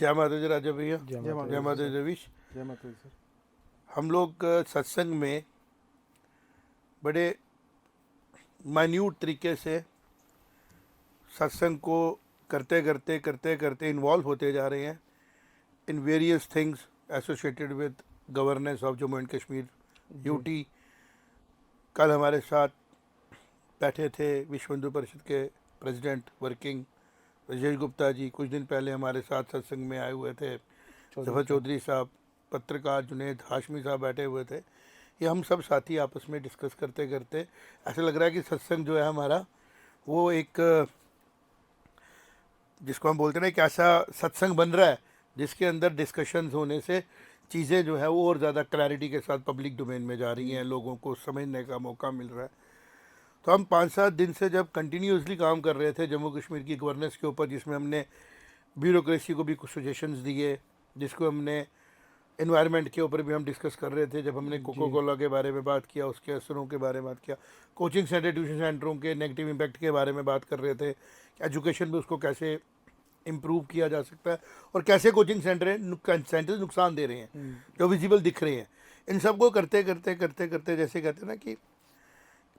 जय माता दी राजा भैया। जय माता दी रवीश। जय माता दी सर। हम लोग सत्संग में बड़े माइन्यूट तरीके से सत्संग को करते करते इन्वॉल्व होते जा रहे हैं in various things associated with governance of Jammu and Kashmir UT. कल हमारे साथ बैठे थे विश्व हिंदू परिषद के प्रेसिडेंट वर्किंग राजेश गुप्ता जी। कुछ दिन पहले हमारे साथ सत्संग में आए हुए थे जफर चौधरी साहब, पत्रकार जुनेद हाशमी साहब बैठे हुए थे। ये हम सब साथी आपस में डिस्कस करते करते ऐसा लग रहा है कि सत्संग जो है हमारा वो एक जिसको हम बोलते हैं ना एक ऐसा सत्संग बन रहा है जिसके अंदर डिस्कशंस होने से चीज़ें जो है वो और ज़्यादा क्लैरिटी के साथ पब्लिक डोमेन में जा रही हैं, लोगों को समझने का मौका मिल रहा है। तो हम 5-7 दिन से जब कंटिन्यूसली काम कर रहे थे जम्मू कश्मीर की गवर्नेंस के ऊपर, जिसमें हमने ब्यूरोक्रेसी को भी कुछ सजेशंस दिए, जिसको हमने एनवायरनमेंट के ऊपर भी हम डिस्कस कर रहे थे, जब हमने कोको कोला के बारे में बात किया, उसके असरों के बारे में बात किया, कोचिंग सेंटर ट्यूशन सेंटरों के नेगेटिव इम्पैक्ट के बारे में बात कर रहे थे, एजुकेशन में उसको कैसे इम्प्रूव किया जा सकता है और कैसे कोचिंग सेंटर्स नुकसान दे रहे हैं जो विजिबल दिख रहे हैं। इन सब को करते करते जैसे कहते हैं ना कि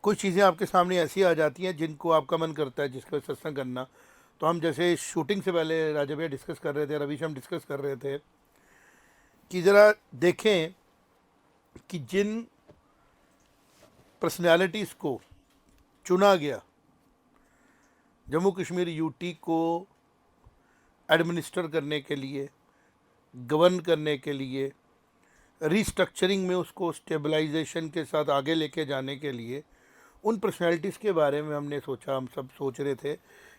कुछ चीज़ें आपके सामने ऐसी आ जाती हैं जिनको आपका मन करता है जिसका सत्संग करना। तो हम जैसे शूटिंग से पहले राजा भैया डिस्कस कर रहे थे, रवीश हम डिस्कस कर रहे थे कि ज़रा देखें कि जिन पर्सनैलिटीज़ को चुना गया जम्मू कश्मीर यूटी को एडमिनिस्टर करने के लिए, गवर्न करने के लिए, रीस्ट्रक्चरिंग में उसको स्टेबलाइजेशन के साथ आगे लेके जाने के लिए, उन पर्सनैलिटीज़ के बारे में हमने सोचा, हम सब सोच रहे थे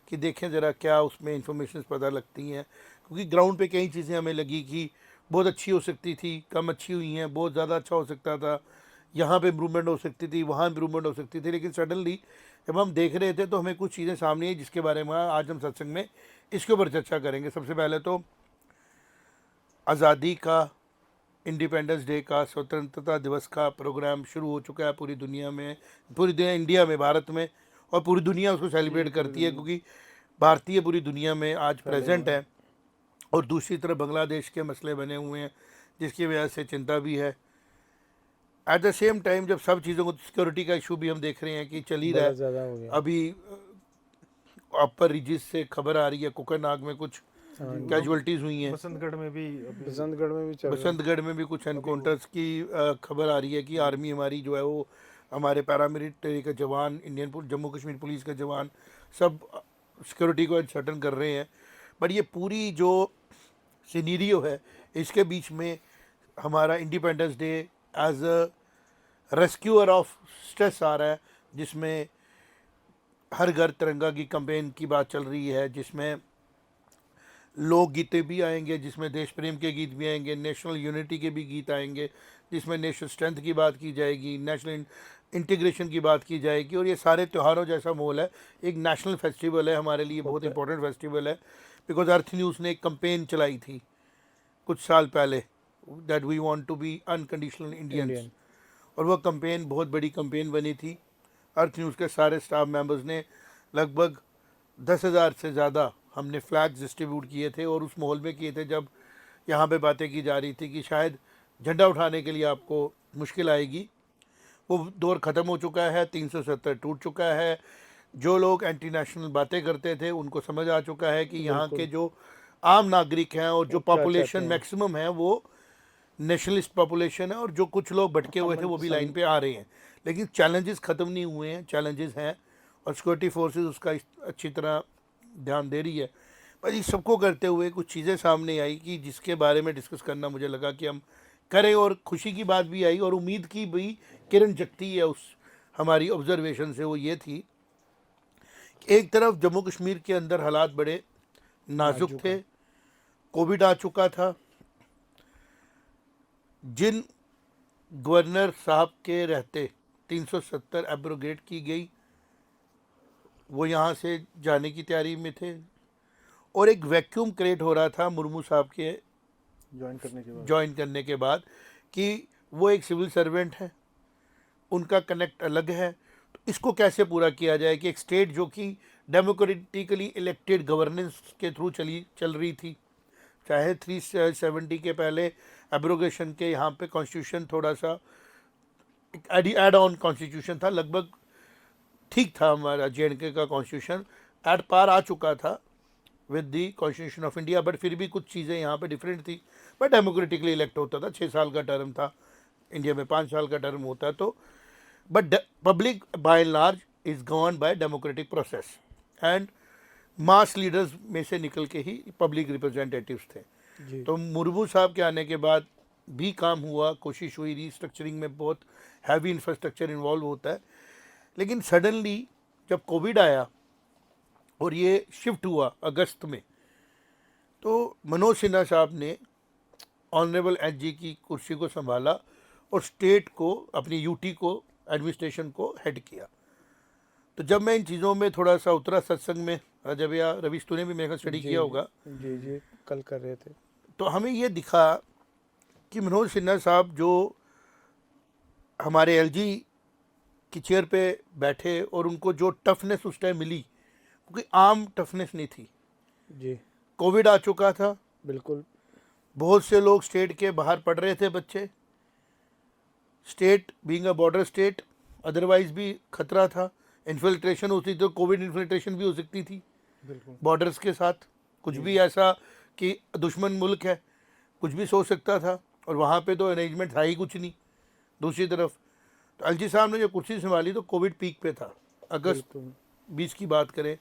कि देखें ज़रा क्या उसमें इंफॉर्मेशन पता लगती हैं। क्योंकि ग्राउंड पे कई चीज़ें हमें लगी कि बहुत अच्छी हो सकती थी, कम अच्छी हुई हैं, बहुत ज़्यादा अच्छा हो सकता था, यहाँ पे इम्प्रूवमेंट हो सकती थी, वहाँ इम्प्रूवमेंट हो सकती थी। लेकिन सडनली जब हम देख रहे थे तो हमें कुछ चीज़ें सामने आई जिसके बारे में आज हम सत्संग में इसके ऊपर चर्चा करेंगे। सबसे पहले तो आज़ादी का, इंडिपेंडेंस डे का, स्वतंत्रता दिवस का प्रोग्राम शुरू हो चुका है पूरी दुनिया में, पूरी दुनिया, इंडिया में, भारत में, और पूरी दुनिया उसको सेलिब्रेट करती है क्योंकि भारतीय पूरी दुनिया में आज प्रेजेंट है। और दूसरी तरफ बांग्लादेश के मसले बने हुए हैं जिसकी वजह से चिंता भी है। एट द सेम टाइम जब सब चीज़ों को, सिक्योरिटी का इशू भी हम देख रहे हैं कि चल ही रहा है। अभी अपर रिजिस से खबर आ रही है कोकरनाग में कुछ कैजुअलिटीज़ हुई हैं, बसंतगढ़ में भी कुछ एनकाउंटर्स की खबर आ रही है कि आर्मी हमारी जो है वो, हमारे पैरामिलिट्री के जवान, जम्मू कश्मीर पुलिस के जवान सब सिक्योरिटी को अनसर्टन कर रहे हैं। बट ये पूरी जो सिनेरियो है इसके बीच में हमारा independence day as a rescuer of stress आ रहा है, जिसमें हर घर तिरंगा की कैंपेन की बात चल रही है, जिसमें लोकगीतें भी आएंगे, जिसमें देश प्रेम के गीत भी आएंगे, नेशनल यूनिटी के भी गीत आएंगे, जिसमें नेशनल स्ट्रेंथ की बात की जाएगी, नेशनल इंटीग्रेशन की बात की जाएगी। और ये सारे त्योहारों जैसा माहौल है, एक नेशनल फेस्टिवल है हमारे लिए, बहुत इंपॉर्टेंट फेस्टिवल है। बिकॉज अर्थ न्यूज़ ने एक कंपेन चलाई थी कुछ साल पहले, that we want to be unconditional Indians, और वह कंपेन बहुत बड़ी कंपेन बनी थी। अर्थ न्यूज़ के सारे स्टाफ मेंबर्स ने लगभग 10,000 से ज़्यादा हमने फ्लैग्स डिस्ट्रीब्यूट किए थे, और उस माहौल में किए थे जब यहाँ पे बातें की जा रही थी कि शायद झंडा उठाने के लिए आपको मुश्किल आएगी। वो दौर ख़त्म हो चुका है, 370 टूट चुका है। जो लोग एंटी नेशनल बातें करते थे उनको समझ आ चुका है कि यहाँ के जो आम नागरिक हैं और जो पॉपुलेशन मैक्सिमम है वो नेशनलिस्ट पॉपुलेशन है, और जो कुछ लोग भटके हुए थे वो भी लाइन पे आ रहे हैं। लेकिन चैलेंजेस ख़त्म नहीं हुए हैं, चैलेंजेस हैं, और सिक्योरिटी फोर्सेस उसका अच्छी तरह ध्यान दे रही है। पर इस सबको करते हुए कुछ चीज़ें सामने आई कि जिसके बारे में डिस्कस करना मुझे लगा कि हम करें, और खुशी की बात भी आई और उम्मीद की भी किरण जगती है उस हमारी ऑब्जर्वेशन से। वो ये थी कि एक तरफ जम्मू कश्मीर के अंदर हालात बड़े नाजुक थे, कोविड आ चुका था, जिन गवर्नर साहब के रहते 370 एब्रोगेट की गई, वो यहाँ से जाने की तैयारी में थे, और एक वैक्यूम क्रिएट हो रहा था मुर्मू साहब के ज्वाइन करने के बाद कि वो एक सिविल सर्वेंट है, उनका कनेक्ट अलग है। तो इसको कैसे पूरा किया जाए कि एक स्टेट जो कि डेमोक्रेटिकली इलेक्टेड गवर्नेंस के थ्रू चल रही थी, चाहे 370 के पहले एब्रोगेशन के यहाँ पे कॉन्स्टिट्यूशन थोड़ा सा एड ऑन कॉन्स्टिट्यूशन था, लगभग ठीक था हमारा जे.एंड.के का कॉन्स्टिट्यूशन, एट पार आ चुका था with the constitution of India, but फिर भी कुछ चीज़ें यहाँ पे डिफरेंट थी। बट डेमोक्रेटिकली इलेक्ट होता था, 6 साल का टर्म था, इंडिया में 5 साल का टर्म होता है। तो but public by and large is govern by democratic process and mass leaders में से निकल के ही पब्लिक रिप्रेजेंटेटिव्स थे। जी तो मुर्मू साहब के आने के बाद भी काम हुआ, कोशिश हुई, रीस्ट्रक्चरिंग में बहुत हैवी इंफ्रास्ट्रक्चर इन्वॉल्व होता है। लेकिन सडनली जब कोविड आया और ये शिफ्ट हुआ अगस्त में, तो मनोज सिन्हा साहब ने ऑनरेबल एचजी की कुर्सी को संभाला और स्टेट को, अपनी यूटी को, एडमिनिस्ट्रेशन को हेड किया। तो जब मैं इन चीज़ों में थोड़ा सा उतरा सत्संग में, जब या रवीश तूने भी मेरे साथ स्टडी किया होगा, जी जी कल कर रहे थे, तो हमें ये दिखा कि मनोज सिन्हा साहब जो हमारे एलजी की चेयर पे बैठे और उनको जो टफनेस उस टाइम मिली, क्योंकि आम टफनेस नहीं थी। जी कोविड आ चुका था, बिल्कुल, बहुत से लोग स्टेट के बाहर पढ़ रहे थे बच्चे, state being a border state, otherwise भी खतरा था, इन्फिल्ट्रेशन होती तो कोविड इन्फिल्ट्रेशन भी हो सकती थी बिल्कुल, बॉर्डर्स के साथ, कुछ भी ऐसा कि दुश्मन मुल्क है, कुछ भी सोच सकता था, और वहाँ पे तो अरेंजमेंट था ही कुछ नहीं। दूसरी तरफ तो एलजी साहब ने जो कुर्सी संभाली तो कोविड पीक पे था, अगस्त 20 की बात करें,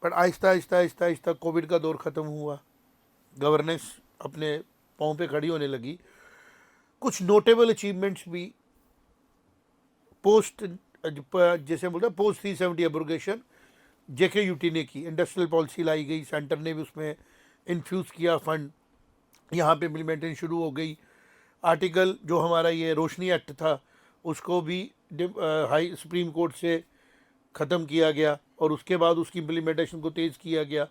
पर आहिस्ता आहिस्ता आहिस्ता आहिस्ता कोविड का दौर ख़त्म हुआ, गवर्नेंस अपने पाँव पे खड़ी होने लगी। कुछ नोटेबल अचीवमेंट्स भी पोस्ट, जैसे बोलते हैं पोस्ट 370 एब्रोगेशन जेके यूटी ने की, इंडस्ट्रियल पॉलिसी लाई गई, सेंटर ने भी उसमें इन्फ्यूज़ किया फंड, यहाँ पे इम्प्लीमेंटेशन शुरू हो गई। आर्टिकल जो हमारा ये रोशनी एक्ट था उसको भी हाई सुप्रीम कोर्ट से ख़त्म किया गया और उसके बाद उसकी इम्प्लीमेंटेशन को तेज़ किया गया,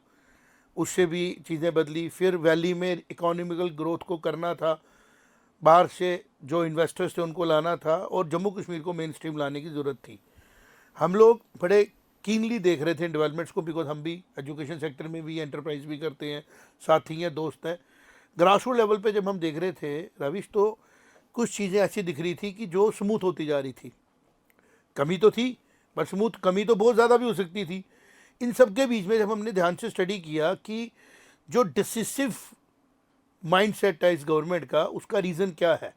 उससे भी चीज़ें बदली। फिर वैली में इकोनॉमिकल ग्रोथ को करना था, बाहर से जो इन्वेस्टर्स थे उनको लाना था और जम्मू कश्मीर को मेन स्ट्रीम लाने की ज़रूरत थी। हम लोग बड़े कीनली देख रहे थे डेवलपमेंट्स को, बिकॉज हम भी एजुकेशन सेक्टर में भी एंटरप्राइज भी करते हैं, साथी हैं, दोस्त हैं। ग्रास रूट लेवल पे जब हम देख रहे थे रविश, तो कुछ चीज़ें ऐसी दिख रही थी कि जो स्मूथ होती जा रही थी, कमी तो थी बट स्मूथ, कमी तो बहुत ज़्यादा भी हो सकती थी। इन सब के बीच में जब हमने ध्यान से स्टडी किया कि जो डिसिसिव माइंडसेट है इस गवर्नमेंट का, उसका रीज़न क्या है,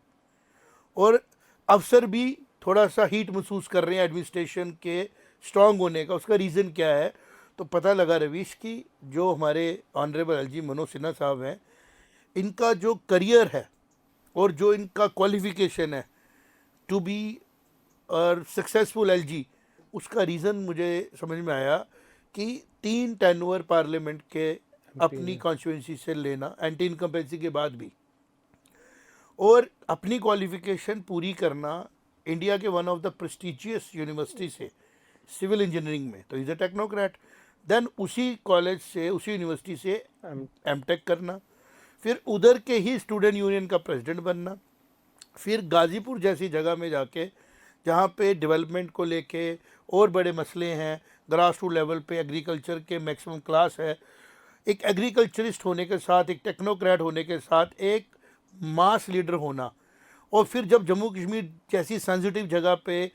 और अफसर भी थोड़ा सा हीट महसूस कर रहे हैं एडमिनिस्ट्रेशन के स्ट्रांग होने का, उसका रीज़न क्या है, तो पता लगा रवीश कि जो हमारे ऑनरेबल एलजी मनोज सिन्हा साहब हैं, इनका जो करियर है और जो इनका क्वालिफिकेशन है टू बी और सक्सेसफुल एलजी, उसका रीज़न मुझे समझ में आया कि 3 टेन्योर पार्लियामेंट के अपनी कॉन्स्टिट्यूंसी से लेना, एंटी इनकम्पेंसी के बाद भी, और अपनी क्वालिफिकेशन पूरी करना इंडिया के one of the prestigious university से सिविल इंजीनियरिंग में, तो इज़ अ टेक्नोक्रेट। देन उसी कॉलेज से, उसी यूनिवर्सिटी से एमटेक करना, फिर उधर के ही स्टूडेंट यूनियन का प्रेसिडेंट बनना, फिर गाज़ीपुर जैसी जगह में जाके जहाँ पे डेवलपमेंट को लेके और बड़े मसले हैं, ग्रास रूट लेवल पे एग्रीकल्चर के मैक्सिमम क्लास है, एक एग्रीकल्चरिस्ट होने के साथ, एक टेक्नोक्रेट होने के साथ, एक मास लीडर होना, और फिर जब जम्मू कश्मीर जैसी सेंसिटिव जगह पे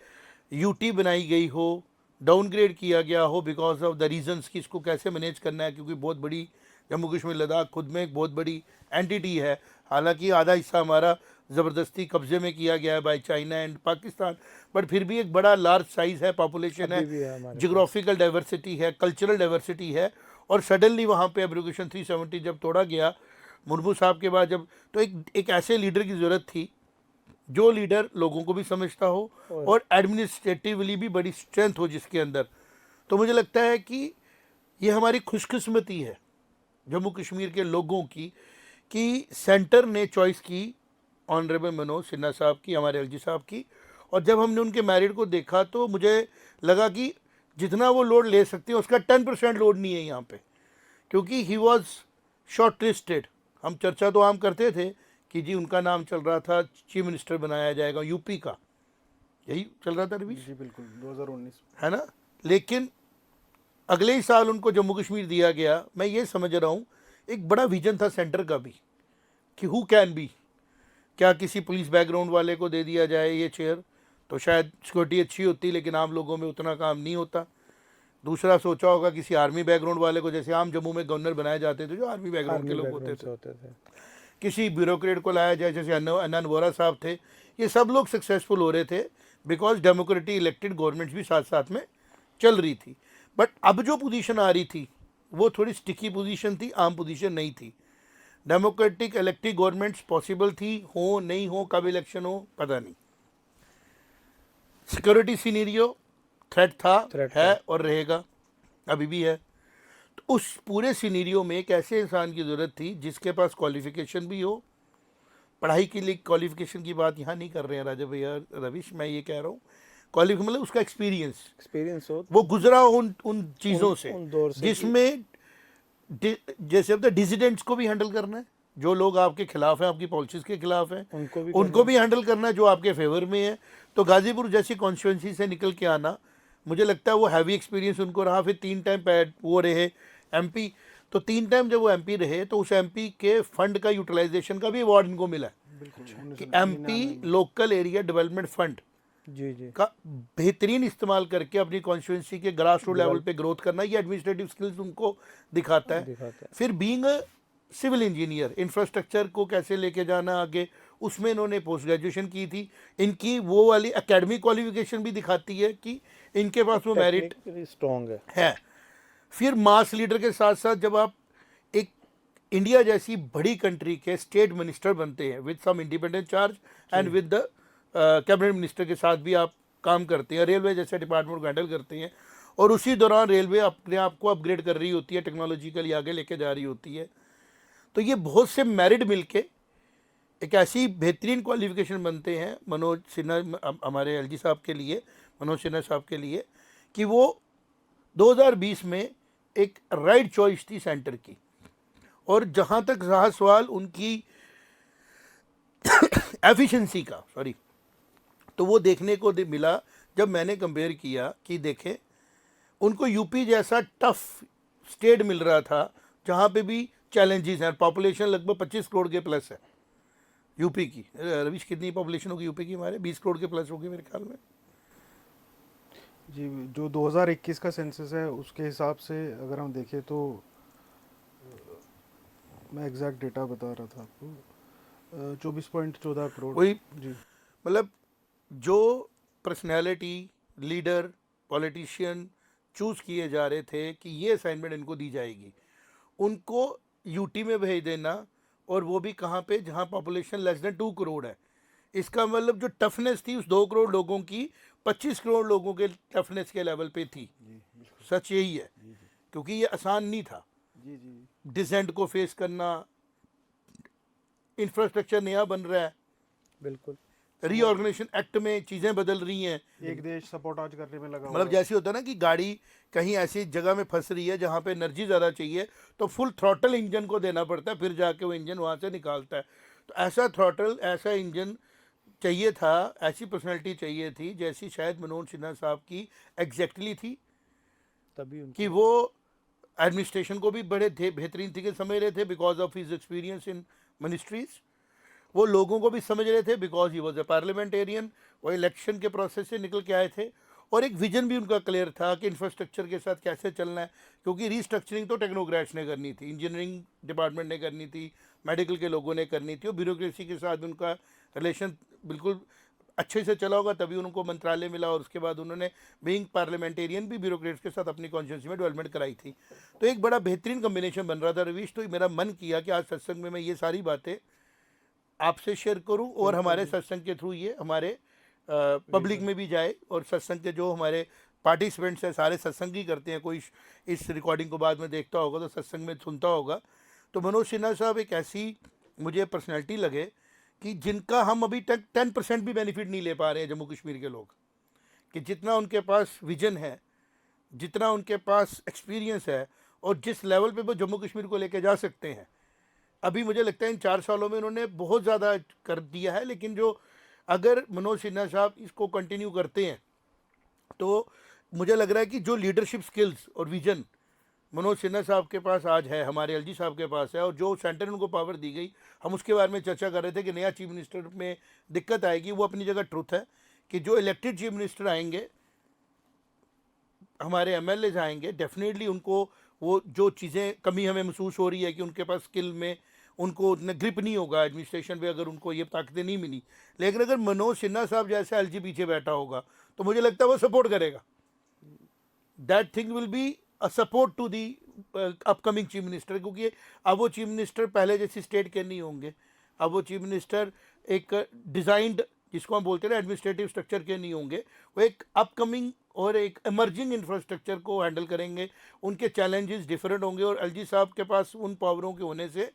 यूटी बनाई गई हो, डाउनग्रेड किया गया हो बिकॉज ऑफ द रीजंस कि इसको कैसे मैनेज करना है, क्योंकि बहुत बड़ी जम्मू कश्मीर लद्दाख खुद में एक बहुत बड़ी एंटिटी है, हालांकि आधा हिस्सा हमारा ज़बरदस्ती कब्जे में किया गया है by China and Pakistan, but फिर भी एक बड़ा लार्ज साइज़ है, पॉपुलेशन है, जियोग्राफिकल डाइवर्सिटी है, कल्चरल डाइवर्सिटी है, और सडनली वहाँ पे एब्रोगेशन 370 जब तोड़ा गया मुर्मू साहब के बाद, जब तो एक ऐसे लीडर की ज़रूरत थी जो लीडर लोगों को भी समझता हो और एडमिनिस्ट्रेटिवली भी बड़ी स्ट्रेंथ हो जिसके अंदर। तो मुझे लगता है कि ये हमारी खुशकिस्मती है जम्मू कश्मीर के लोगों की कि सेंटर ने चॉइस की ऑनरेबल मनोज सिन्हा साहब की, हमारे एलजी साहब की, और जब हमने उनके मैरिट को देखा तो मुझे लगा कि जितना वो लोड ले सकते हैं उसका 10% लोड नहीं है यहाँ पे, क्योंकि ही वॉज शॉर्ट लिस्टेड। हम चर्चा तो आम करते थे कि जी उनका नाम चल रहा था चीफ मिनिस्टर बनाया जाएगा यूपी का, यही चल रहा था रवीश जी बिल्कुल 2019 है ना, लेकिन अगले ही साल उनको जम्मू कश्मीर दिया गया। मैं ये समझ रहा हूँ एक बड़ा विजन था सेंटर का भी कि हु कैन बी, क्या किसी पुलिस बैकग्राउंड वाले को दे दिया जाए ये चेयर तो शायद सिक्योरिटी अच्छी होती, लेकिन आम लोगों में उतना काम नहीं होता। दूसरा सोचा होगा किसी आर्मी बैकग्राउंड वाले को, जैसे आम जम्मू में गवर्नर बनाए जाते थे जो आर्मी बैकग्राउंड के लोग होते थे। किसी ब्यूरोक्रेट को लाया जाए, जैसे अन्ना वोरा साहब थे। ये सब लोग सक्सेसफुल हो रहे थे बिकॉज डेमोक्रेटिक इलेक्टेड गवर्नमेंट्स भी साथ साथ में चल रही थी। बट अब जो पोजीशन आ रही थी वो थोड़ी स्टिकी पोजीशन थी, आम पोजीशन नहीं थी। डेमोक्रेटिक इलेक्टेड गवर्नमेंट्स पॉसिबल थी, हो नहीं हो, कब इलेक्शन हो पता नहीं। सिक्योरिटी सीनेरियो थ्रेट था, है और रहेगा, अभी भी है। तो उस पूरे सीनेरियो में एक ऐसे इंसान की ज़रूरत थी जिसके पास क्वालिफिकेशन भी हो। पढ़ाई के लिए क्वालिफिकेशन की बात यहाँ नहीं कर रहे हैं राजा भैया, रविश, मैं ये कह रहा हूँ क्वालिफिकेशन मतलब उसका एक्सपीरियंस हो, वो गुजरा हो उन चीज़ों से, जिसमें जैसे अब डिसिडेंट्स को भी हैंडल करना है, जो लोग आपके खिलाफ हैं, आपकी पॉलिसीज़ के खिलाफ हैं, उनको भी हैंडल करना है, जो आपके फेवर में है। तो गाज़ीपुर जैसी कॉन्स्टिट्यूंसी से निकल के आना, मुझे लगता है वो हैवी एक्सपीरियंस उनको रहा। फिर 3 टाइम वो रहे एमपी, तो 3 टाइम जब वो एमपी रहे तो उस एमपी के फंड का यूटिलाइजेशन का भी अवार्ड इनको मिला कि MP local area development fund का बेहतरीन इस्तेमाल करके अपनी कॉन्स्टिट्यूंसी के ग्रास रूट लेवल पे ग्रोथ करना, ये एडमिनिस्ट्रेटिव स्किल्स उनको दिखाता है। फिर being a civil engineer, infrastructure को कैसे लेके जाना आगे, उसमें इन्होंने पोस्ट ग्रेजुएशन की थी। इनकी वो वाली एकेडमिक क्वालिफिकेशन भी दिखाती है कि इनके पास वो मेरिट स्ट्रॉन्ग है। फिर मास लीडर के साथ साथ जब आप एक इंडिया जैसी बड़ी कंट्री के स्टेट मिनिस्टर बनते हैं with some independent charge and with the cabinet minister के साथ भी आप काम करते हैं, रेलवे जैसे डिपार्टमेंट को हैंडल करते हैं, और उसी दौरान रेलवे अपने आप को अपग्रेड कर रही होती है, टेक्नोलॉजिकली आगे लेके जा रही होती है। तो ये बहुत से मेरिट मिलके एक ऐसी बेहतरीन क्वालिफिकेशन बनते हैं मनोज सिन्हा, हमारे एलजी साहब के लिए, मनोज सिन्हा साहब के लिए, कि वो 2020 में एक राइट चॉइस थी सेंटर की। और जहाँ तक रहा सवाल उनकी एफिशिएंसी का, सॉरी, तो वो देखने को मिला जब मैंने कंपेयर किया कि देखें उनको यूपी जैसा टफ स्टेट मिल रहा था जहाँ पे भी चैलेंजेस हैं। पॉपुलेशन लगभग 25 करोड़ के प्लस है यूपी की। रविश, कितनी पॉपुलेशन होगी यूपी की? हमारे 20 करोड़ के प्लस होगी मेरे ख्याल में जी। जो 2021 का सेंसस है उसके हिसाब से अगर हम देखें तो मैं एग्जैक्ट डेटा बता रहा था आपको, 24.14 करोड़। वही जी, मतलब जो पर्सनैलिटी, लीडर, पॉलिटिशियन चूज़ किए जा रहे थे कि ये असाइनमेंट इनको दी जाएगी, उनको यूटी में भेज देना, और वो भी कहाँ पे, जहाँ पॉपुलेशन लेस देन 2 करोड़ है। इसका मतलब जो टफनेस थी उस 2 करोड़ लोगों की 25 करोड़ लोगों के टफनेस के लेवल पे थी। सच यही है, क्योंकि ये आसान नहीं था डिसेंट को फेस करना। इंफ्रास्ट्रक्चर नया बन रहा है, बिल्कुल। रीऑर्गेनाइजेशन एक्ट में चीज़ें बदल रही हैं। एक देश सपोर्ट आज करने में लगा, मतलब जैसे होता है ना कि गाड़ी कहीं ऐसी जगह में फंस रही है जहाँ पे एनर्जी ज़्यादा चाहिए, तो फुल थ्रॉटल इंजन को देना पड़ता है, फिर जाके वो इंजन वहाँ से निकालता है। तो ऐसा थ्रॉटल, ऐसा इंजन चाहिए था, ऐसी पर्सनैलिटी चाहिए थी जैसी शायद मनोज सिन्हा साहब की एग्जैक्टली थी, तभी कि वो एडमिनिस्ट्रेशन को भी बड़े बेहतरीन तरीके से समझ रहे थे because of his experience in ministries. वो लोगों को भी समझ रहे थे because he was a parliamentarian, वो इलेक्शन के प्रोसेस से निकल के आए थे। और एक विजन भी उनका क्लियर था कि इंफ्रास्ट्रक्चर के साथ कैसे चलना है, क्योंकि रीस्ट्रक्चरिंग तो टेक्नोक्रेट्स ने करनी थी, इंजीनियरिंग डिपार्टमेंट ने करनी थी, मेडिकल के लोगों ने करनी थी, और ब्यूरोक्रेसी के साथ उनका रिलेशन बिल्कुल अच्छे से चला होगा, तभी उनको मंत्रालय मिला। और उसके बाद उन्होंने बीइंग पार्लियामेंटेरियन भी ब्यूरोक्रेट्स के साथ अपनी कॉन्स्टिट्यूंसी में डेवलपमेंट कराई थी। तो एक बड़ा बेहतरीन कम्बिनेशन बन रहा था रवीश। तो मेरा मन किया कि आज सत्संग में मैं ये सारी बातें आपसे शेयर करूं, और हमारे सत्संग के थ्रू ये हमारे पब्लिक में भी जाए, और सत्संग के जो हमारे पार्टिसिपेंट्स हैं सारे सत्संग ही करते हैं। कोई इस रिकॉर्डिंग को बाद में देखता होगा तो सत्संग में सुनता होगा। तो मनोज सिन्हा साहब एक ऐसी मुझे पर्सनैलिटी लगे कि जिनका हम अभी तक 10% भी बेनिफिट नहीं ले पा रहे हैं जम्मू कश्मीर के लोग, कि जितना उनके पास विजन है, जितना उनके पास एक्सपीरियंस है, और जिस लेवल पे वो जम्मू कश्मीर को लेके जा सकते हैं। अभी मुझे लगता है इन 4 सालों में उन्होंने बहुत ज़्यादा कर दिया है, लेकिन जो अगर मनोज सिन्हा साहब इसको कंटिन्यू करते हैं तो मुझे लग रहा है कि जो लीडरशिप स्किल्स और विजन मनोज सिन्हा साहब के पास आज है, हमारे एलजी साहब के पास है, और जो सेंटर ने उनको पावर दी गई, हम उसके बारे में चर्चा कर रहे थे कि नया चीफ मिनिस्टर में दिक्कत आएगी। वो अपनी जगह ट्रुथ है कि जो इलेक्टेड चीफ मिनिस्टर आएंगे, हमारे एमएलए आएंगे, डेफिनेटली उनको वो जो चीज़ें कमी हमें महसूस हो रही है कि उनके पास स्किल में उनको उतना ग्रिप नहीं होगा एडमिनिस्ट्रेशन पे, अगर उनको ये ताकतें नहीं मिली। लेकिन अगर मनोज सिन्हा साहब जैसा एलजी पीछे बैठा होगा तो मुझे लगता है वो सपोर्ट करेगा। That thing will be a support to the upcoming chief minister, क्योंकि अब वो चीफ मिनिस्टर पहले जैसी स्टेट के नहीं होंगे। अब वो चीफ मिनिस्टर एक डिज़ाइंड, जिसको हम बोलते हैं ना, एडमिनिस्ट्रेटिव स्ट्रक्चर के नहीं होंगे। वो एक अपकमिंग और एक इमर्जिंग इंफ्रास्ट्रक्चर को हैंडल करेंगे। उनके चैलेंजेस डिफरेंट होंगे, और एलजी साहब के पास उन पावरों के होने से,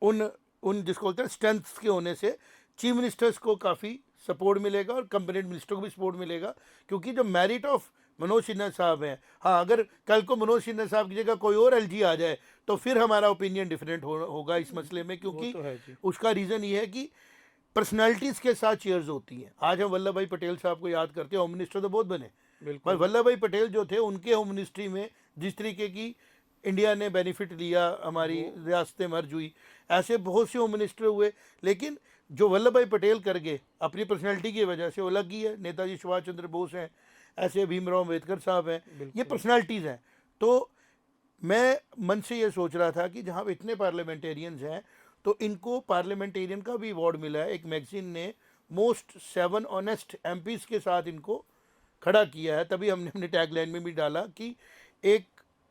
उन उन जिसको बोलते हैं स्ट्रेंथ्स के होने से, चीफ मिनिस्टर्स को काफ़ी सपोर्ट मिलेगा और कैबिनेट मिनिस्टर को भी सपोर्ट मिलेगा। क्योंकि जो मेरिट ऑफ मनोज सिन्हा साहब हैं, हाँ, अगर कल को मनोज सिन्हा साहब की जगह कोई और एलजी आ जाए तो फिर हमारा ओपिनियन डिफरेंट होगा इस मसले में, क्योंकि तो है जी। उसका रीज़न ये है कि पर्सनैलिटीज़ के साथ चेयर्स होती हैं। आज हम वल्लभ भाई पटेल साहब को याद करते हैं, होम मिनिस्टर तो बहुत बने, पर वल्लभ भाई पटेल जो थे, उनके होम मिनिस्ट्री में जिस तरीके की इंडिया ने बेनिफिट लिया, हमारी रियासतें मर्ज हुई, ऐसे बहुत से होम मिनिस्टर हुए। लेकिन जो वल्लभ भाई पटेल कर गए अपनी पर्सनैलिटी की वजह से, वो अलग ही है। नेताजी सुभाष चंद्र बोस हैं, ऐसे भीमराव अम्बेडकर साहब हैं, ये पर्सनैलिटीज़ हैं। तो मैं मन से ये सोच रहा था कि जहाँ इतने पार्लियामेंटेरियंस हैं, तो इनको पार्लियामेंटेरियन का भी अवार्ड मिला है। एक मैगजीन ने मोस्ट 7 ऑनेस्ट एमपीज़ के साथ इनको खड़ा किया है। तभी हमने अपने टैगलाइन में भी डाला कि एक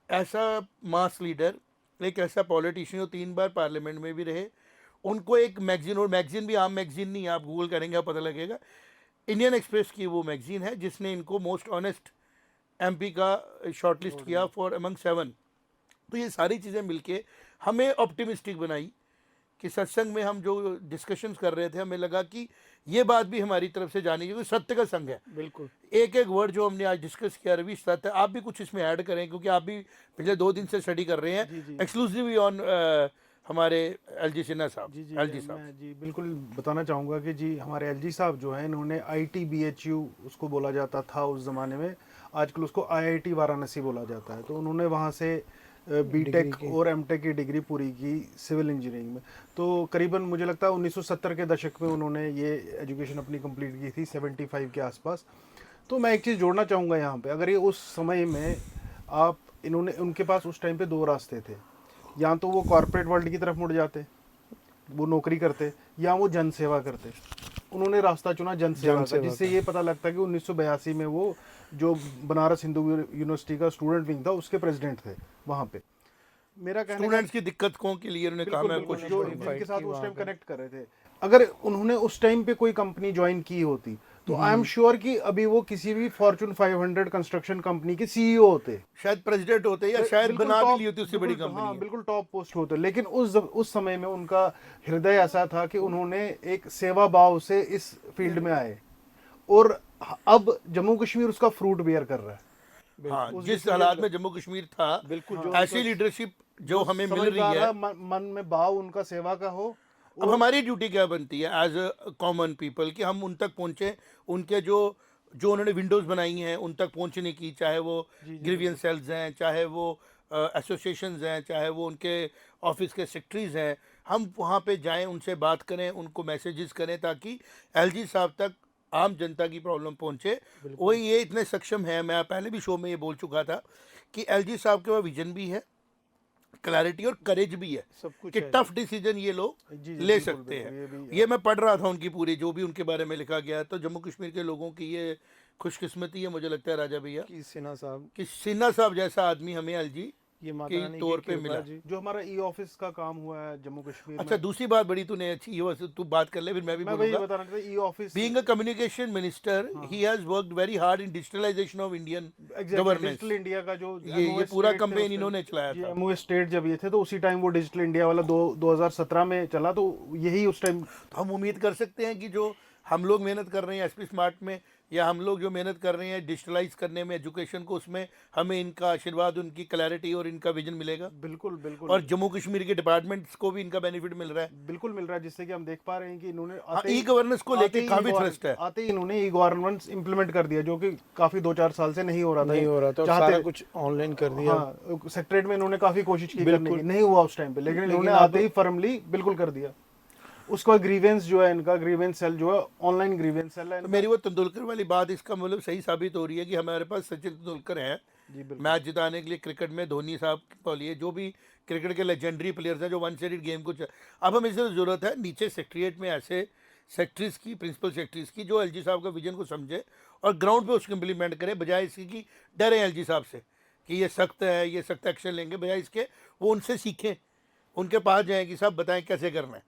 ऐसा मास लीडर, एक ऐसा पॉलिटिशियन जो 3 बार पार्लियामेंट में भी रहे, उनको एक मैगजीन, और मैगजीन भी आम मैगजीन नहीं, आप गूगल करेंगे आप पता लगेगा, इंडियन एक्सप्रेस की वो मैगजीन है जिसने इनको मोस्ट ऑनेस्ट एमपी का शॉर्टलिस्ट किया फॉर अमंग 7। तो ये सारी चीज़ें मिलके हमें ऑप्टिमिस्टिक बनाई कि सत्संग में हम जो डिस्कशंस कर रहे थे, हमें लगा कि ये बात भी हमारी तरफ से जानी चाहिए, सत्य का संग है। बिल्कुल। एक एक वर्ड जो हमने आज डिस्कस किया, रवि, सत्य, आप भी कुछ इसमें ऐड करें, क्योंकि आप भी पिछले 2 दिन से स्टडी कर रहे हैं एक्सक्लूसिवली ऑन हमारे एलजी सिन्हा साहब। एलजी साहब, मैं जी बिल्कुल बताना चाहूँगा कि जी हमारे एलजी साहब जो हैं, इन्होंने ITBHU उसको बोला जाता था उस ज़माने में, आजकल उसको IIT वाराणसी बोला जाता है। तो उन्होंने वहाँ से बीटेक और एमटेक की डिग्री पूरी की सिविल इंजीनियरिंग में। तो करीबन मुझे लगता है 1970 के दशक में उन्होंने ये एजुकेशन अपनी कंप्लीट की थी, 75 के आसपास। तो मैं एक चीज़ जोड़ना चाहूँगा यहाँ पे, अगर ये उस समय में आप इन्होंने, उनके पास उस टाइम पे 2 रास्ते थे, या तो वो कॉर्पोरेट वर्ल्ड की तरफ मुड़ जाते, वो नौकरी करते, या वो जन सेवा करते। उन्होंने रास्ता चुना जन सेवा का, जिससे ये पता लगता है कि 1982 में वो जो बनारस हिंदू यूनिवर्सिटी का स्टूडेंट विंग था, उसके प्रेसिडेंट थे वहाँ पे। मेरा कहने स्टूडेंट्स की दिक्कतों के लिए उन्होंने कहा मैं कोशिश जो करूंगा। जिनके साथ उस टाइम कनेक्ट कर रहे थे, अगर उन्होंने उस टाइम पे कोई कंपनी ज्वाइन की होती तो आई एम श्योर कि अभी वो किसी भी फॉर्चून 500 कंस्ट्रक्शन कंपनी के CEO होते, शायद प्रेसिडेंट होते, या शायद बिल्कुल बना भी top- ली होती उससे बड़ी बिल्कुल, कंपनी हाँ, है। बिल्कुल टॉप पोस्ट होते। लेकिन उस समय में उनका हृदय ऐसा था कि उन्होंने एक सेवा भाव से इस फील्ड में आए, और अब जम्मू कश्मीर उसका फ्रूट बेयर कर रहा है। हाँ, जिस हालात में जम्मू कश्मीर था, बिल्कुल, ऐसी लीडरशिप जो हमें मिल रही है, मन में भाव उनका सेवा का हो। अब हमारी ड्यूटी क्या बनती है एज अ कॉमन पीपल कि हम उन तक पहुँचे, उनके जो जो उन्होंने विंडोज़ बनाई हैं उन तक पहुँचने की, चाहे वो ग्रीवियंस सेल्स हैं, चाहे वो एसोसिएशंस हैं, चाहे वो उनके ऑफिस के सेक्रेटरीज हैं, हम वहाँ पे जाएं, उनसे बात करें, उनको मैसेजेस करें, ताकि एलजी साहब तक आम जनता की प्रॉब्लम पहुँचे। वो ये इतने सक्षम है, मैं पहले भी शो में ये बोल चुका था कि एलजी साहब के पास विजन भी है, क्लैरिटी और करेज भी है, सब कुछ कि है। टफ डिसीजन ये लोग ले सकते हैं। ये मैं पढ़ रहा था उनकी पूरी जो भी उनके बारे में लिखा गया, तो जम्मू कश्मीर के लोगों की ये खुशकिस्मती है, मुझे लगता है राजा भैया, कि सिन्हा साहब कि सिन्हा साहब जैसा आदमी हमें एलजी ये माता के रानी की तौर पे कृपा मिला। जी। जो हमारा ऑफिस का काम हुआ है जम्मू कश्मीर अच्छा, में, दूसरी बात बड़ी तूने अच्छी, ये बस तू बात कर ले फिर मैं भी मैं वही बोलूंगा। बता रहा था, office Being a communication minister, he has worked very hard in digitalization of Indian governance. Digital India का जो ये पूरा कैंपेन इन्होंने चलाया था। MOA स्टेट जब ये थे, तो उसी टाइम वो डिजिटल इंडिया वाला 2017 में चला, तो यही उस टाइम। तो हम उम्मीद कर सकते हैं कि जो हम लोग मेहनत कर रहे हैं एसपी स्मार्ट में, या हम लोग जो मेहनत कर रहे हैं डिजिटलाइज करने में एजुकेशन को, उसमें हमें इनका आशीर्वाद, उनकी क्लैरिटी और इनका विजन मिलेगा। बिल्कुल बिल्कुल। और जम्मू कश्मीर के डिपार्टमेंट्स को भी इनका बेनिफिट मिल रहा है। बिल्कुल मिल रहा है, जिससे कि हम देख पा रहे हैं कि इन्होंने हाँ, ई गवर्नेंस को लेके काफी थ्रस्ट है। आते ही इन्होंने ई गवर्नेंस इंप्लीमेंट कर दिया, जो कि काफी 2-4 साल से नहीं हो रहा था। नहीं हो रहा था, और सारा कुछ ऑनलाइन कर दिया। हाँ, सेक्रेटरीट में इन्होंने काफी कोशिश की करने की, नहीं हुआ उस टाइम पे, लेकिन इन्होंने आते ही फर्मली बिल्कुल कर दिया। उसका ग्रीवेंस जो है, इनका ग्रीवेंस सेल जो है, ऑनलाइन ग्रीवेंस सेल है। तो मेरी वो तेंदुलकर वाली बात इसका मतलब सही साबित हो रही है कि हमारे पास सचिन तेंदुलकर है मैच जिताने के लिए। क्रिकेट में धोनी साहब के लिए जो भी क्रिकेट के लेजेंडरी प्लेयर्स हैं जो वन साइडेड गेम को अब हमें इससे ज़रूरत है नीचे सेक्रेटरीट में ऐसे सेक्रेटरीज की, प्रिंसिपल सेक्रेटरीज की, जो एलजी साहब का विजन को समझे और ग्राउंड पे उसको इम्प्लीमेंट करे, बजाय इसकी कि डरे एलजी साहब से कि ये सख्त है, ये सख्त एक्शन लेंगे। बजाय इसके वो उनसे सीखें, उनके पास जाएं कि साहब बताएं कैसे करना है,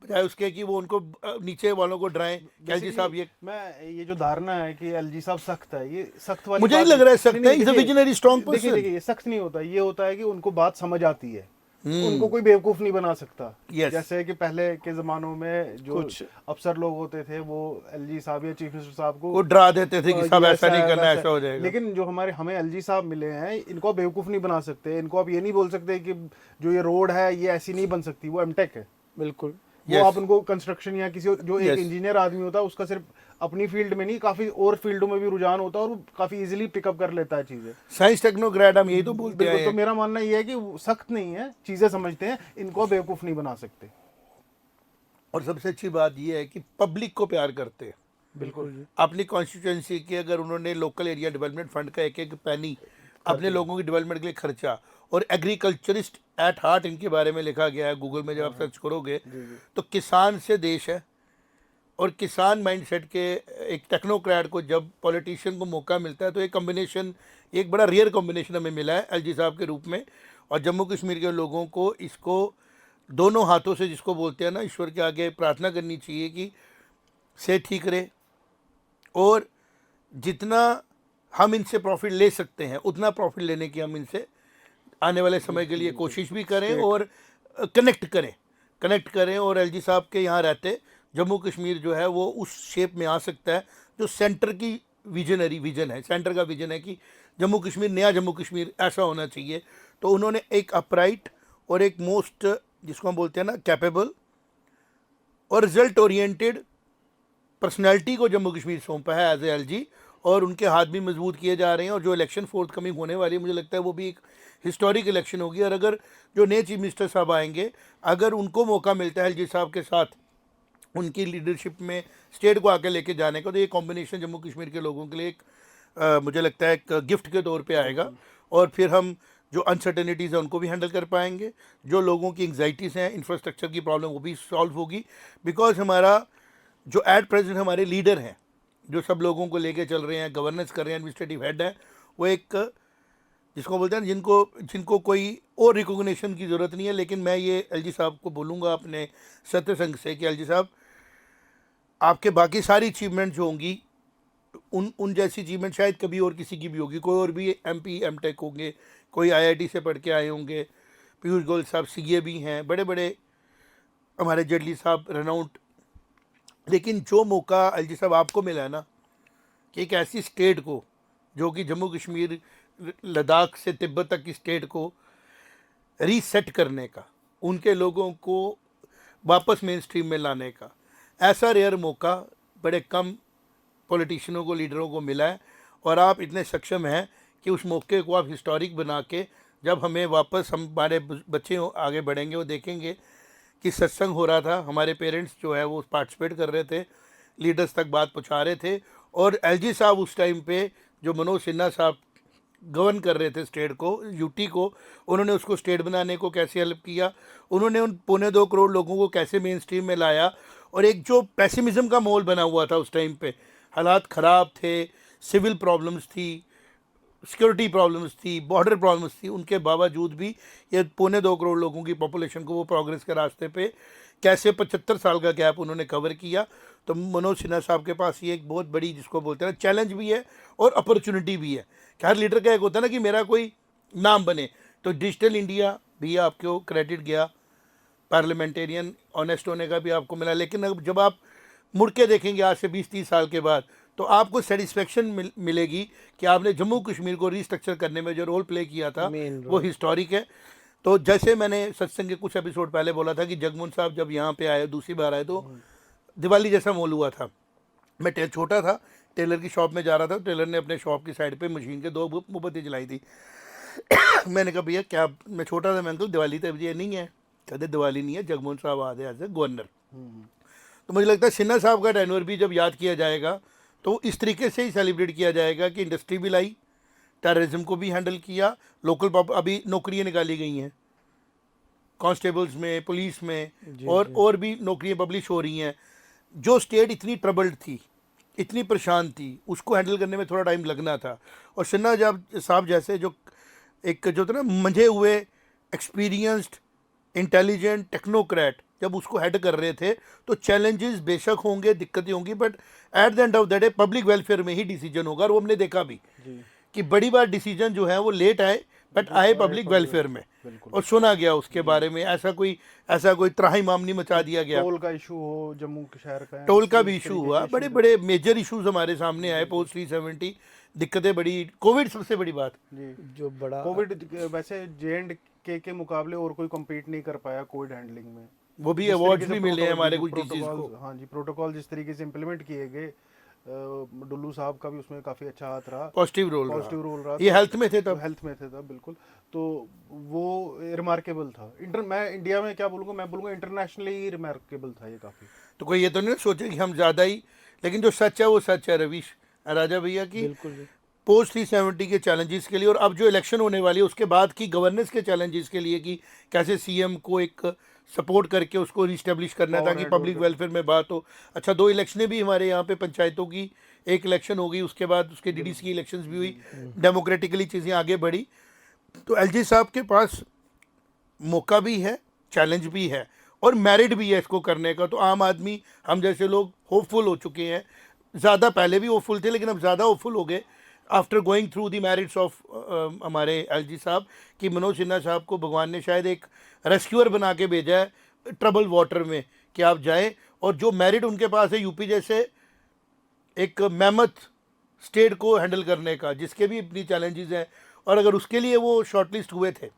बजाय उसके कि वो उनको नीचे वालों को डराएं कि एलजी साहब ये जो धारणा है कि एलजी साहब सख्त है, ये सख्त वाली मुझे नहीं लग रहा है सख्त है। Is a visionary strong person. देखिए ये सख्त नहीं होता, ये होता है कि उनको बात समझ आती है, उनको कोई बेवकूफ नहीं बना सकता। जैसे कि पहले के जमानों में जो कुछ अफसर लोग होते थे, वो एलजी साहब या चीफ मिनिस्टर साहब को डरा देते थे कि साहब ऐसा नहीं करना, ऐसा हो जाएगा। लेकिन जो हमें एलजी साहब मिले हैं, इनको बेवकूफ नहीं बना सकते। इनको आप ये नहीं बोल सकते कि जो ये रोड है ये ऐसी नहीं बन सकती, वो एमटेक है। बिल्कुल। वो आप उनको कंस्ट्रक्शन या किसी जो एक इंजीनियर आदमी होता है, उसका सिर्फ अपनी फील्ड में नहीं, काफी और फील्डों में भी रुझान होता है, और वो काफी इजीली पिकअप कर लेता है चीजें। साइंस टेक्नोक्रेट हम यही तो बोलते हैं। तो मेरा मानना ये है कि सख्त नहीं है, चीजें समझते हैं, इनको बेवकूफ नहीं बना सकते। और सबसे अच्छी बात ये है कि पब्लिक को प्यार करते हैं। बिल्कुल। अपनी कॉन्स्टिट्यूंसी की अगर उन्होंने लोकल एरिया डेवलपमेंट फंड का एक एक पैनी अपने लोगों की डेवलपमेंट के लिए खर्चा, और एग्रीकल्चरिस्ट एट हार्ट इनके बारे में लिखा गया है गूगल में, जब आप सर्च करोगे तो किसान से देश है। और किसान माइंडसेट के एक टेक्नोक्रेट को जब पॉलिटिशियन को मौका मिलता है, तो एक कॉम्बिनेशन, एक बड़ा रेयर कॉम्बिनेशन हमें मिला है एलजी साहब के रूप में। और जम्मू कश्मीर के लोगों को इसको दोनों हाथों से, जिसको बोलते हैं ना, ईश्वर के आगे प्रार्थना करनी चाहिए कि से ठीक रहे, और जितना हम इनसे प्रॉफिट ले सकते हैं उतना प्रॉफिट लेने की हम इनसे आने वाले समय के लिए कोशिश भी करें, और कनेक्ट करें। और एलजी साहब के यहाँ रहते जम्मू कश्मीर जो है वो उस शेप में आ सकता है जो सेंटर की विजन है। सेंटर का विजन है कि जम्मू कश्मीर, नया जम्मू कश्मीर ऐसा होना चाहिए। तो उन्होंने एक अपराइट और एक मोस्ट, जिसको हम बोलते हैं ना, कैपेबल और रिजल्ट ओरिएंटेड पर्सनैलिटी को जम्मू कश्मीर सौंपा है एज ए एलजी, और उनके हाथ भी मजबूत किए जा रहे हैं। और जो इलेक्शन फोर्थ कमिंग होने वाली है, मुझे लगता है वो भी एक हिस्टोरिक इलेक्शन होगी। और अगर जो नए चीफ मिनिस्टर साहब आएंगे, अगर उनको मौका मिलता है एलजी साहब के साथ उनकी लीडरशिप में स्टेट को आके लेके जाने का, तो ये कॉम्बिनेशन जम्मू कश्मीर के लोगों के लिए एक मुझे लगता है एक गिफ्ट के तौर पे आएगा। और फिर हम जो अनसर्टेनिटीज़ है उनको भी हैंडल कर पाएंगे, जो लोगों की एंग्जाइटीज़ हैं, इंफ्रास्ट्रक्चर की प्रॉब्लम, वो भी सॉल्व होगी। बिकॉज हमारा जो एट प्रेजेंट हमारे लीडर हैं, जो सब लोगों को लेके चल रहे हैं, गवर्नेंस कर रहे हैं, एडमिनिस्ट्रेटिव हेड है, वो एक, जिसको बोलते हैं जिनको कोई और रिकॉग्निशन की ज़रूरत नहीं है। लेकिन मैं ये एलजी साहब को बोलूँगा अपने सत्य संघ से कि एलजी साहब, आपके बाकी सारी अचीवमेंट जो होंगी, उन जैसी अचीवमेंट शायद कभी और किसी की भी होगी। कोई और भी एमपी एमटेक होंगे, कोई आईआईटी से पढ़ के आए होंगे, पीयूष गोयल साहब सीए भी हैं, बड़े बड़े हमारे जेटली साहब रेनाउंड। लेकिन जो मौका एलजी साहब आपको मिला है ना, कि एक ऐसी स्टेट को, जो कि जम्मू कश्मीर, लद्दाख से तिब्बत तक की स्टेट को रीसेट करने का, उनके लोगों को वापस मेन स्ट्रीम में लाने का, ऐसा रेयर मौका बड़े कम पॉलिटिशियनों को, लीडरों को मिला है। और आप इतने सक्षम हैं कि उस मौके को आप हिस्टोरिक बना के, जब हमें वापस, हमारे बच्चे आगे बढ़ेंगे, वो देखेंगे कि सत्संग हो रहा था, हमारे पेरेंट्स जो है वो पार्टिसिपेट कर रहे थे, लीडर्स तक बात पहुंचा रहे थे। और एलजी साहब उस टाइम पे, जो मनोज सिन्हा साहब गवर्न कर रहे थे स्टेट को, यूटी को, उन्होंने उसको स्टेट बनाने को कैसे हेल्प किया, उन्होंने उन 2.25 करोड़ लोगों को कैसे मेन स्ट्रीम में लाया। और एक जो पेसिमिज्म का माहौल बना हुआ था उस टाइम पे, हालात ख़राब थे, सिविल प्रॉब्लम्स थी, सिक्योरिटी प्रॉब्लम्स थी, बॉर्डर प्रॉब्लम्स थी, उनके बावजूद भी ये 2.25 करोड़ लोगों की पॉपुलेशन को वो प्रोग्रेस के रास्ते पे कैसे 75 साल का गैप उन्होंने कवर किया। तो मनोज सिन्हा साहब के पास ये एक बहुत बड़ी, जिसको बोलते हैं, चैलेंज भी है और अपॉर्चुनिटी भी है। कि हर लीडर का एक होता है ना कि मेरा कोई नाम बने, तो डिजिटल इंडिया भी आपको क्रेडिट गया, पार्लियामेंटेरियन ऑनेस्ट होने का भी आपको मिला। लेकिन अब जब आप मुड़ के देखेंगे आज से 20-30 साल के बाद, तो आपको सेटिस्फेक्शन मिलेगी कि आपने जम्मू कश्मीर को रिस्ट्रक्चर करने में जो रोल प्ले किया था Main वो हिस्टोरिक है। तो जैसे मैंने सत्संग के कुछ एपिसोड पहले बोला था कि जगमोहन साहब जब यहाँ पे आए दूसरी बार आए तो दिवाली जैसा माहौल हुआ था। मैं छोटा था, टेलर की शॉप में जा रहा था, टेलर ने अपने शॉप की साइड पे मशीन के 2 मोमबत्ती जलाई थी। मैंने कहा भैया क्या, मैं छोटा था, मैं अंकल दिवाली तो ये नहीं है। कहते दिवाली नहीं है, जगमोहन साहब आ गए एज ए गवर्नर। तो मुझे लगता है सिन्हा साहब का टेन्योर भी जब याद किया जाएगा तो इस तरीके से ही सेलिब्रेट किया जाएगा कि इंडस्ट्री भी लाई, टेररिज्म को भी हैंडल किया, लोकल अभी नौकरियां निकाली गई हैं कांस्टेबल्स में, पुलिस में, और भी नौकरियां पब्लिश हो रही हैं। जो स्टेट इतनी ट्रबल्ड थी, इतनी परेशान थी, उसको हैंडल करने में थोड़ा टाइम लगना था। और सिन्हा साहब जैसे जो एक जो था ना मंझे हुए एक्सपीरियंस्ड इंटेलिजेंट टेक्नोक्रेट जब उसको हेड कर रहे थे तो चैलेंजेस बेशक होंगे, दिक्कतें होंगी, but at the end of the day public welfare में ही डिसीजन होगा। और वो हमने देखा भी कि बड़ी बार डिसीजन जो है वो लेट आए बट आए पब्लिक वेलफेयर में, और सुना गया उसके बारे में। ऐसा कोई त्राहिमाम नहीं मचा दिया गया। टोल का इशू हो जम्मू शहर का, टोल का भी इशू हुआ, बड़े बड़े मेजर इश्यूज हमारे सामने आए पोस्ट 370, दिक्कतें बड़ी। कोविड सबसे बड़ी बात, जी जो बड़ा कोविड वैसे JNK के मुकाबले और कोई compete नहीं कर पाया कोविड हैंडलिंग में। वो भी जिस अवार्ड्स तरीके भी से मिले हैं हमारे कुछ प्रोटोकॉल, डीसीज को। हाँ जी, प्रोटोकॉल जिस तरीके से इम्प्लीमेंट किए गए, डुल्लू साहब का भी उसमें काफी अच्छा हाथ रहा, पॉजिटिव रोल रहा। ये हेल्थ में थे तब, हेल्थ में थे तब, बिल्कुल। तो वो रिमार्केबल था। मैं इंडिया में क्या बोलूँगा, मैं बोलूँगा इंटरनेशनली रिमार्केबल था ये काफी। तो कोई ये तो नहीं सोचे कि हम ज़्यादा ही, लेकिन जो सच है वो सच है रवीश राजा भैया की। बिल्कुल पोस्ट 370 के चैलेंजेस के लिए और अब जो इलेक्शन होने वाली है उसके बाद की गवर्नेंस के चैलेंजेस के लिए कि कैसे सीएम को एक सपोर्ट करके उसको रिस्टेब्लिश करना है ताकि पब्लिक वेलफेयर में बात हो। अच्छा, 2 इलेक्शनें भी हमारे यहाँ पे पंचायतों की, एक इलेक्शन हो गई, उसके बाद उसके डीडीसी की इलेक्शंस भी हुई, डेमोक्रेटिकली चीज़ें आगे बढ़ी। तो एलजी साहब के पास मौका भी है, चैलेंज भी है और मेरिट भी है इसको करने का। तो आम आदमी, हम जैसे लोग होपफुल हो चुके हैं, ज़्यादा पहले भी होपफुल थे लेकिन अब ज़्यादा होपफुल हो गए after going through the merits of हमारे एलजी साहब कि मनोज सिन्हा साहब को भगवान ने शायद एक रेस्क्यूअर बना के भेजा है ट्रबल वाटर में कि आप जाएं। और जो मेरिट उनके पास है यूपी जैसे एक मेहमत स्टेट को हैंडल करने का, जिसके भी अपनी चैलेंजेस हैं, और अगर उसके लिए वो शॉर्टलिस्ट हुए थे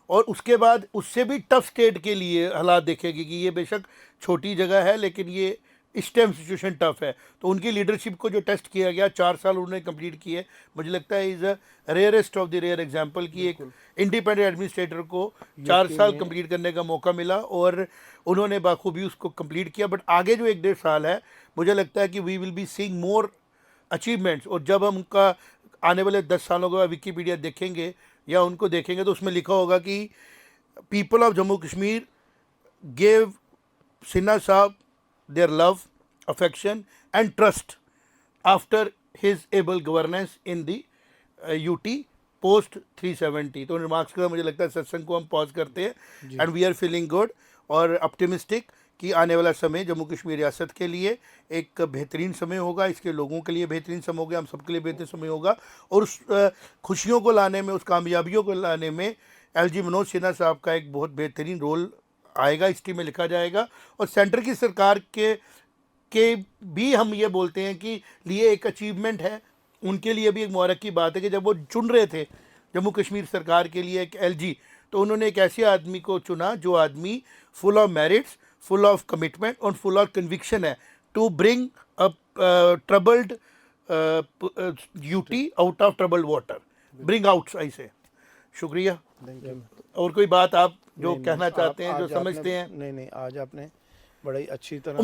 और उसके बाद उससे भी टफ स्टेट के लिए हालात देखेगी कि ये बेशक छोटी जगह है लेकिन ये इस टाइम सिचुएशन टफ है। तो उनकी लीडरशिप को जो टेस्ट किया गया, 4 साल उन्होंने कंप्लीट किए, मुझे लगता है is a rarest of the rare example कि एक इंडिपेंडेंट एडमिनिस्ट्रेटर को 4 साल कंप्लीट करने का मौका मिला और उन्होंने बाखूबी उसको कंप्लीट किया। बट आगे जो 1-1.5 साल है, मुझे लगता है कि we will be seeing more achievements. और जब हम उनका आने वाले 10 सालों के बाद विकीपीडिया देखेंगे या उनको देखेंगे तो उसमें लिखा होगा कि people of Jammu Kashmir gave Sinha साहब their love, affection and trust after his able governance in the UT post 370। तो रिमार्क्स के बाद मुझे लगता है सत्संग को हम पॉज करते हैं and we are feeling good और ऑप्टिमिस्टिक कि आने वाला समय जम्मू कश्मीर रियासत के लिए एक बेहतरीन समय होगा, इसके लोगों के लिए बेहतरीन समय होगा, हम सबके लिए बेहतरीन समय होगा। और उस खुशियों को लाने में, उस कामयाबियों को लाने में एलजी मनोज सिन्हा साहब का एक बहुत बेहतरीन रोल आएगा, हिस्ट्री में लिखा जाएगा। और सेंटर की सरकार के भी हम ये बोलते हैं कि लिए एक अचीवमेंट है, उनके लिए भी एक मुबारक की बात है कि जब वो चुन रहे थे जम्मू कश्मीर सरकार के लिए एक एलजी, तो उन्होंने एक ऐसे आदमी को चुना जो आदमी full of merits, full of commitment और फुल ऑफ कन्विक्शन है to bring a troubled UT out of troubled water, bring out आई से। शुक्रिया। और कोई बात आप जो कहना चाहते हैं, जो समझते हैं? नहीं, आज आपने बड़ी अच्छी तरह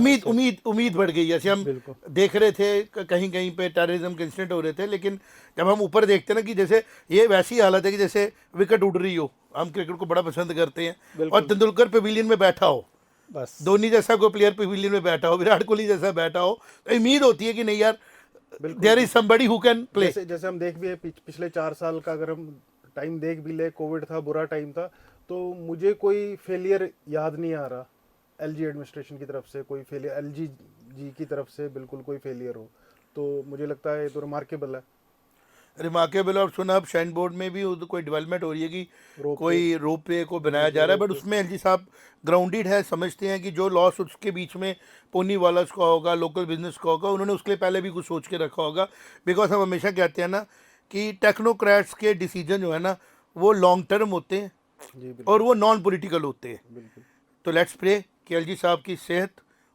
उम्मीद बढ़ गई। जैसे हम देख रहे थे कहीं कहीं पे टेररिज्म के इंसिडेंट हो रहे थे, लेकिन जब हम ऊपर देखते हैं ना कि जैसे ये वैसी हालत है कि जैसे विकेट उड़ रही हो, हम क्रिकेट को बड़ा पसंद करते हैं और तेंदुलकर पवेलियन में बैठा हो, बस धोनी जैसा कोई प्लेयर पवेलियन में बैठा हो, विराट कोहली जैसा बैठा हो, तो उम्मीद होती है कि नहीं यार, there is somebody who can play. जैसे हम देख भी पिछले 4 साल का अगर हम टाइम देख भी ले, कोविड था, बुरा टाइम था, तो मुझे कोई फेलियर याद नहीं आ रहा एलजी एडमिनिस्ट्रेशन की तरफ से, कोई फेलियर एलजी जी की तरफ से बिल्कुल कोई फेलियर हो। तो मुझे लगता है ये तो रिमार्केबल है। रिमार्केबल। और सुना अब शाइन बोर्ड में भी कोई डेवलपमेंट हो रही है कि कोई रोप वे को बनाया जा रहा है, बट उसमें एलजी साहब ग्राउंडेड है, समझते हैं कि जो लॉस उसके बीच में पोनी वालर्स का होगा, लोकल बिजनेस का होगा, उन्होंने उसके लिए पहले भी कुछ सोच के रखा होगा। बिकॉज हम हमेशा कहते हैं ना कि टेक्नोक्रेट्स के डिसीजन जो है ना वो लॉन्ग टर्म होते हैं जी बिल्कुल और वो नॉन पॉलिटिकल होते हैं। बिल्कुल। तो लेट्स प्रे कि एलजी साहब की सेहत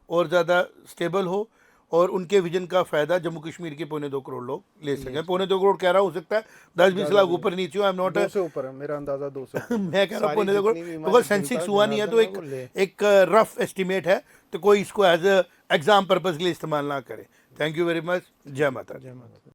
और ज़्यादा स्टेबल हो और उनके विजन का फ़ायदा जम्मू कश्मीर के 2.25 करोड़ लोग ले सकें। 2.25 करोड़ कह रहा हो सकता है 10-20 लाख ऊपर नीचे हो, आई एम नॉट 2 से ऊपर है मेरा अंदाजा, 2 से ऊपर। मैं कह रहा हूँ सारी 2.25 करोड़, जितनी भी बिकॉज हमारी सेंसिक्स जनता हुआ नहीं है तो जनार्दन है, वो ले। एक रफ एस्टिमेट है, तो कोई इसको एज एग्जाम पर्पज़ के लिए इस्तेमाल ना करे। Thank you very much. जय माता दी। जय माता दी।